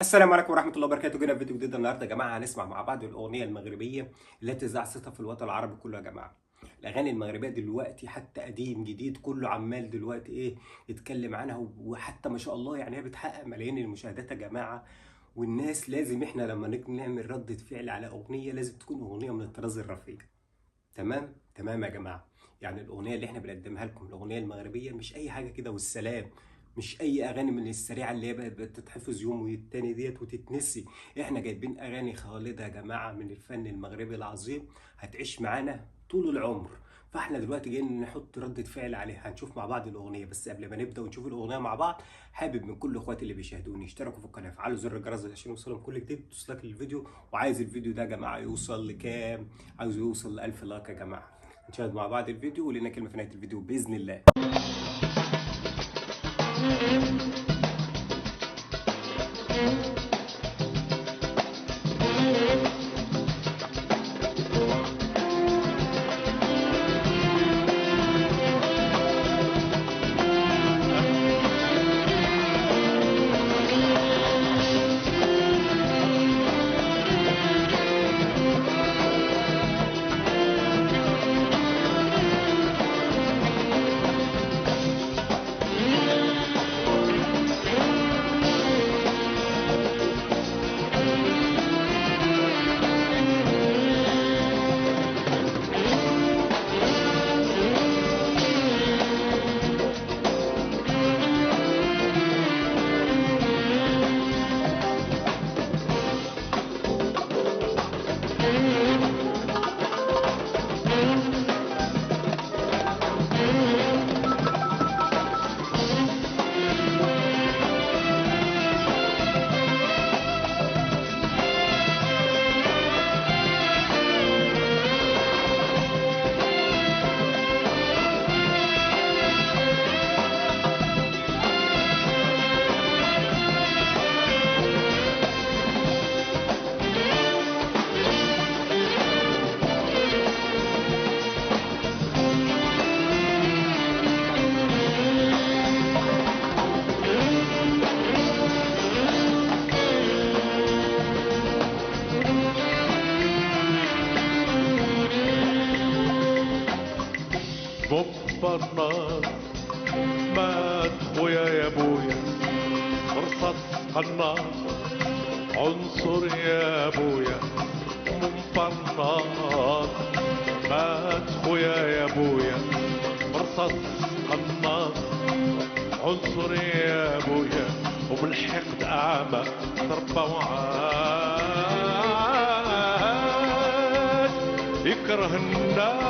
السلام عليكم ورحمة الله وبركاته. جينا في فيديو جديد النهارده يا جماعة. هنسمع مع بعض الأغنية المغربية التي ذاع صيتها في الوطن العربي كله يا جماعة. الأغاني المغربية دلوقتي حتى قديم جديد كله عمال دلوقتي يتكلم عنها، وحتى ما شاء الله يعني هي بتحقق ملايين المشاهدات يا جماعة. والناس لازم احنا لما نعمل ردة فعل على أغنية لازم تكون أغنية من الطراز الرفيع. تمام تمام يا جماعه. يعني الاغنيه اللي احنا بنقدمها لكم الاغنيه المغربيه مش اي حاجه كده والسلام. مش اي اغاني من السريعه اللي هي بقت بتتحفظ يوم والتاني ديت وتتنسي. احنا جايبين اغاني خالده يا جماعه من الفن المغربي العظيم، هتعيش معانا طول العمر. فاحنا دلوقتي جايين نحط ردة فعل عليها. هنشوف مع بعض الاغنيه، بس قبل ما نبدا ونشوف الاغنيه مع بعض حابب من كل اخواتي اللي بيشاهدوني يشتركوا في القناه، فعلوا زر الجرس عشان يوصلهم كل جديد، توصلك للفيديو. وعايز الفيديو ده يا جماعه يوصل لكام؟ عاوز يوصل ل 1000 لايك يا جماعه. نشاهد مع بعض الفيديو ولنا كلمه في نهايه الفيديو باذن الله. مقبرنا مات خويا يا بويا، رصاص قناص عنصر يا بويا. مقبرنا مات خويا يا بويا، رصاص قناص عنصر يا بويا. وبالحقد أعمى تربى وعاش يكره الناس.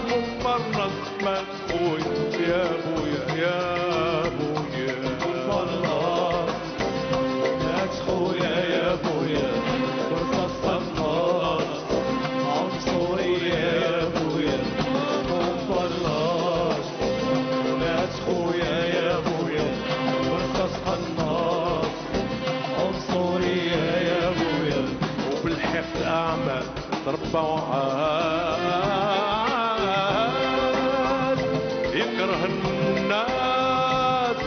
مقبرنا مات خويا يا بويا يا بويا. مقبرنا مات خويا يا بويا، رصاص قناص عنصري يا بويا. مقبرنا مات خويا يا بويا، رصاص قناص عنصري يا بويا. وبالحقد أعمى تربى وعاش يكره الناس.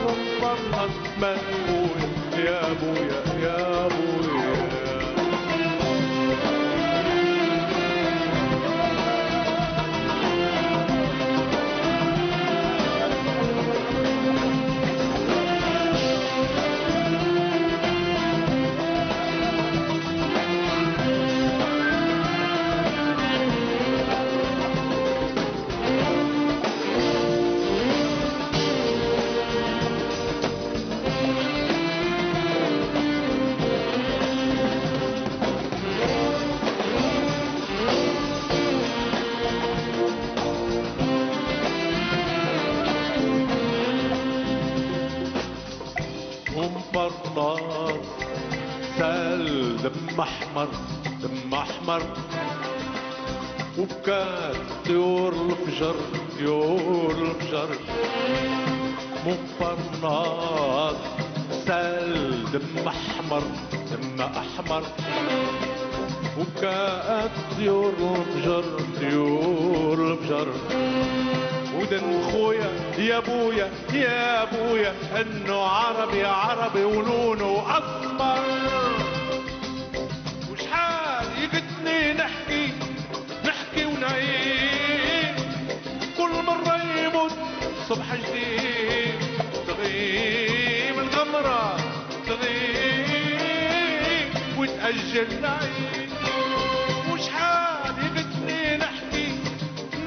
مقبرنا مات خويا يا بويا يا بويا. مقبرنا سال دم احمر دم احمر، وبكات طيور الفجر طيور الفجر. مقبرنا سال دم احمر دم احمر، وبكات طيور الفجر طيور الفجر. ودن خويا يا بويا يا بويا انه عربي عربي ولونه اسمر. وشحال يفتني نحكي نحكي ونعيد، كل مرة يموت صبح جديد، تغيب القمرة تغيب وتأجل العيد. وشحال يفتني نحكي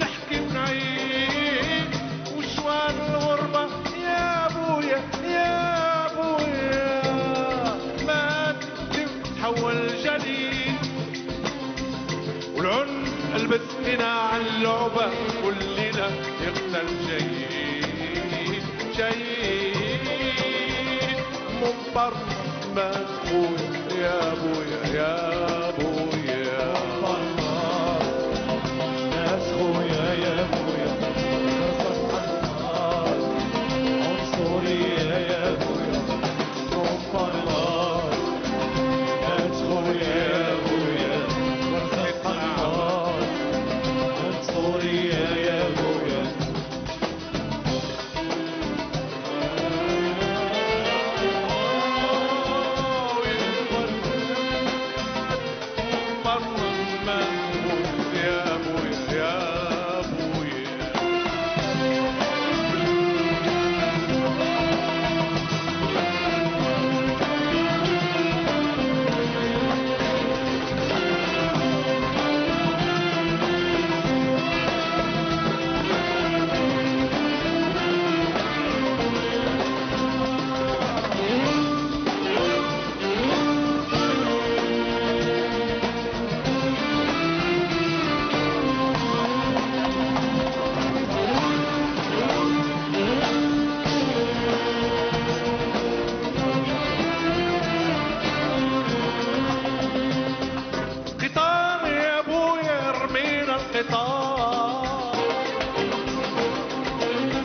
نحكي ونعيد، وشوان الغربة يا بويا يا بويا ما تتحول جديد. والعنف البسنا عن اللعبة كلنا يقتل جيد جيد. مضطر مسؤول يا بويا يا بويا. ناس خويا يا بويا عنصرية يا بويا مقارنات. ناس خويا يا بويا عنصرية يا بويا.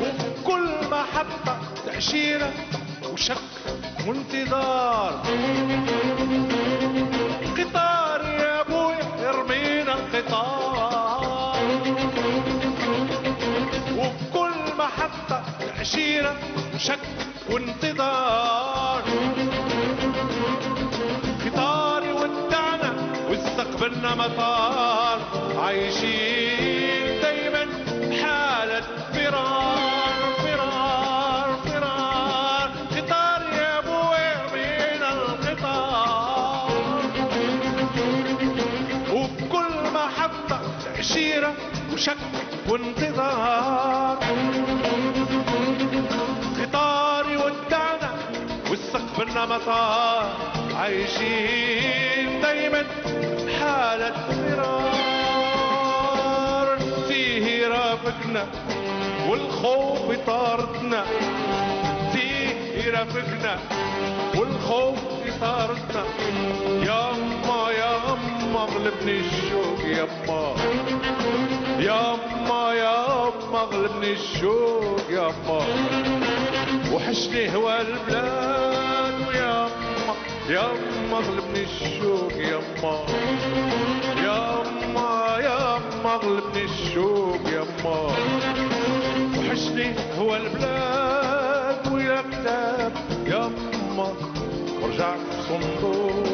وكل محبة تأشيرة وشك وانتظار. قطار يا ابويا يرمينا القطار، وكل محبة تأشيرة وشك وانتظار. قطار يودعنا واستقبلنا مطار، عايشين دايما حالة فرار فرار فرار. قطار يا ابويا بين القطار، وبكل محطة تأشيرة وشك وانتظار. قطار يودعنا واستقبلنا مطار، عايشين دايما حالة فرار. فيه يرافقنا والخوف يطاردنا، فيه يرافقنا والخوف يطاردنا. ياما ياما غلبني الشوق ياما، ياما ياما غلبني الشوق ياما. وحشني هوا البلاد وياما ياما غلبني الشوق ياما، ياما ياما غلبني الشوق ياما. وحشني هو البلاد ويا كتاب ياما، ورجعت صندوق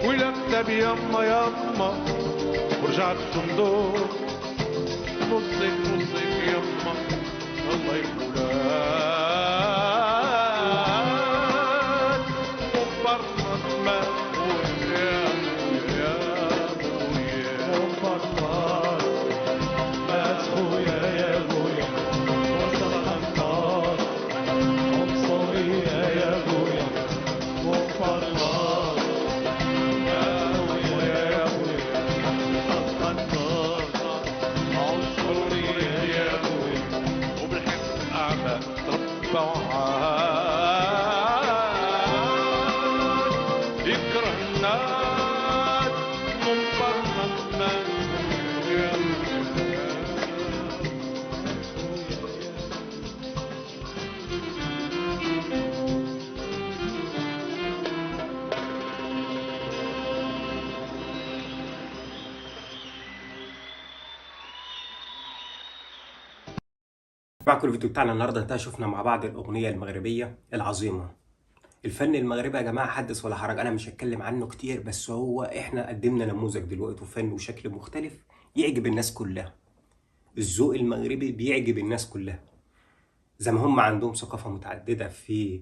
ويا كتاب ياما ياما، ورجعت صندوق. نصك نصك ياما الله يقولك مقبرنا ما يا يا بويا. ناس خويا يا بويا وسط النار عنصرية يا بويا مقارنات. يا بويا يا بويا وسط النار عنصرية يا بويا. وبالحب أعمى تربى وعاد يكره الناس مقبرنا ما معكم الفيديو بتاعنا النهارده انتهى، شفنا مع بعض الاغنيه المغربيه العظيمه. الفن المغربي يا جماعه حدث ولا حرج، انا مش هتكلم عنه كتير، بس هو احنا قدمنا نموذج دلوقتي وفن وشكل مختلف يعجب الناس كلها. الذوق المغربي بيعجب الناس كلها، زي ما هم عندهم ثقافه متعدده في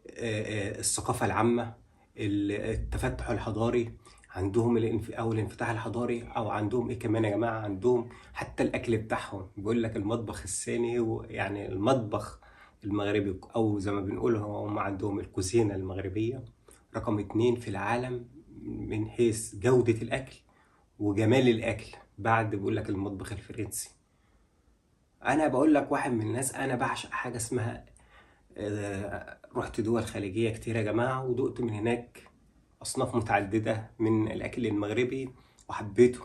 الثقافه العامه، التفتح الحضاري، عندهم او الانفتاح الحضاري، او عندهم ايه كمان يا جماعه، عندهم حتى الاكل بتاعهم. بيقول لك المطبخ الثاني، يعني المطبخ المغربي، او زي ما بنقول هم عندهم الكوزينه المغربيه رقم 2 في العالم من حيث جوده الاكل وجمال الاكل، بعد بيقول لك المطبخ الفرنسي. انا بقول لك واحد من الناس، انا بعشق حاجه اسمها رحت دول خليجيه كتير يا جماعه، ودقت من هناك أصناف متعددة من الأكل المغربي وحبيته.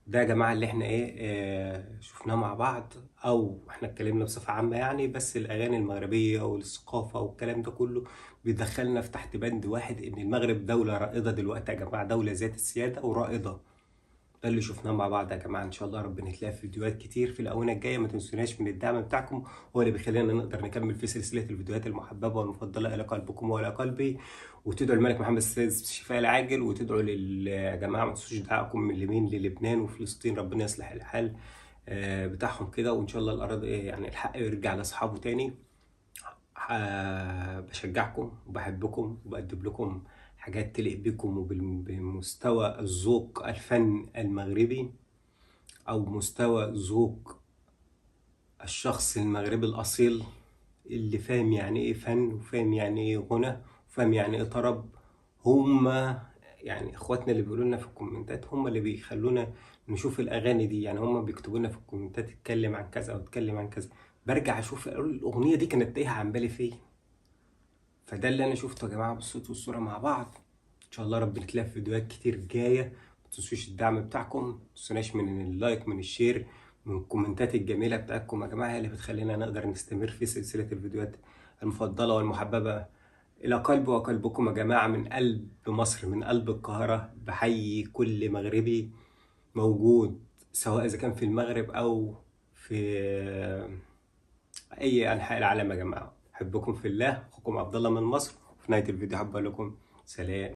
ده يا جماعة اللي احنا شفناه مع بعض، أو احنا اتكلمنا بصفة عامة يعني، بس الأغاني المغربية والثقافة والكلام ده كله بيدخلنا في تحت بند واحد، إن المغرب دولة رائدة دلوقتي يا جماعة، دولة ذات السيادة ورائدة. ده اللي شفناه مع بعض يا جماعه. ان شاء الله ربنا نتلاقي في فيديوهات كتير في الاونه الجايه. ما تنسوناش من الدعم بتاعكم، هو اللي بيخلينا نقدر نكمل في سلسله الفيديوهات المحببه والمفضله الى قلبكم والى قلبي. وتدعوا الملك محمد السادس بالشفاء العاجل، وتدعوا يا جماعه ما تنسوش دعائكم من اليمين للبنان وفلسطين، ربنا يصلح الحال بتاعهم كده، وان شاء الله الارض يعني الحق يرجع لاصحابه تاني. بشجعكم وبحبكم وبقدم لكم حاجات تليق بكم وبمستوى الذوق الفن المغربي، أو مستوى ذوق الشخص المغربي الأصيل اللي فاهم يعني إيه فن، وفاهم يعني إيه غنى، وفاهم يعني إيه طرب. هما يعني إخواتنا اللي بيقولوا لنا في الكومنتات، هما اللي بيخلونا نشوف الأغاني دي. يعني هما بيكتبوا لنا في الكومنتات اتكلم عن كذا أو اتكلم عن كذا، برجع أشوف الأغنية دي كانت تايهة عن بالي فين. فده اللي انا شفته يا جماعه بالصوت والصوره مع بعض. ان شاء الله ربنا نتلاقي في فيديوهات كتير جايه. ما تنسوش الدعم بتاعكم، ما تنسوناش من اللايك، من الشير، من الكومنتات الجميله بتاعتكم يا جماعه، هي اللي بتخلينا نقدر نستمر في سلسله الفيديوهات المفضله والمحببه الى قلبي وقلبكم يا جماعه. من قلب مصر، من قلب القاهره، بحيي كل مغربي موجود، سواء اذا كان في المغرب او في اي انحاء العالم يا جماعه. احبكم في الله، اخوكم عبد الله من مصر. وفي نهايه الفيديو حابب اقول لكم سلام.